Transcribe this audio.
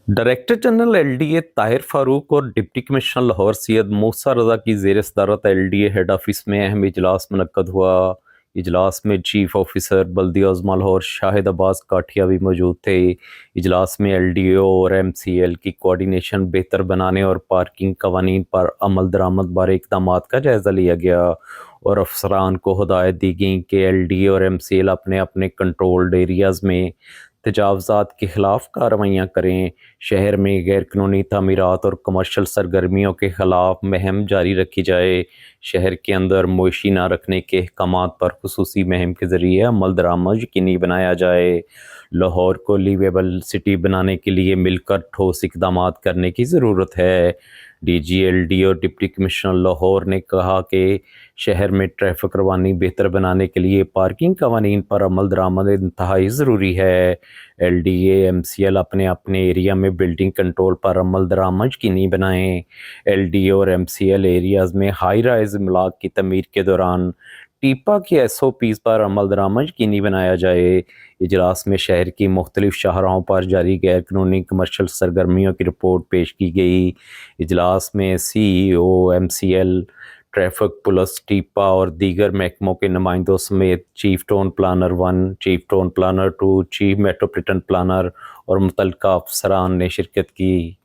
Director general LDA Tahir Farooq और deputy commissioner Lahore Syed मूसा रजा की ज़ेर सदारत एलडीए हेड ऑफिस में अहम इजलास मुनक्कद हुआ। इजलास में चीफ ऑफिसर बल्दिया उज़्मा लाहौर शाहिद अब्बास काठिया भी मौजूद थे। इजलास में एलडीओ और एमसीएल की कोऑर्डिनेशन बेहतर बनाने और पार्किंग कवानीन पर अमल दरामद बारे इक़दाम का जायज़ा लिया गया और अफसरान को हिदायत दी गई कि एलडीए और एमसीएल अपने अपने कंट्रोल्ड एरियाज़ में तजावज़ात के ख़िलाफ़ कार्रवाइयाँ करें। शहर में गैर कानूनी तामीरात और कमर्शल सरगर्मियों के ख़िलाफ़ मुहिम जारी रखी जाए। शहर के अंदर मोशी ना रखने के अहकामात पर खुसूसी मुहिम के ज़रिए अमल दरामद यकीनी बनाया जाए। लाहौर को लिवेबल सिटी बनाने के लिए मिलकर ठोस इक़दामात करने की ज़रूरत है। डीजीएलडी और डिप्टी कमिश्नर लाहौर ने कहा कि शहर में ट्रैफिक रवानी बेहतर बनाने के लिए पार्किंग कवानीन पर अमल दरामद इंतहाई ज़रूरी है। एलडीए एमसीएल अपने अपने एरिया में बिल्डिंग कंट्रोल पर अमल दरामद यकीनी बनाएं। एलडीए और एमसीएल एरियाज़ में हाई राइज इमलाक की तमीर के दौरान टीपा के एसओपीज़ पर अमल दरामद यकीनी बनाया जाए। इजलास में शहर की मुख्तलिफ शाहराहों पर जारी गैर कानूनी कमर्शल सरगर्मियों की रिपोर्ट पेश की गई। इजलास में CEO MCL, traffic police, TEPA और दीगर महकमों के नुमाइंदों समेत chief town planner 1, chief town planner 2, chief metropolitan planner और मुतल्लिका अफसरान ने शिरकत की।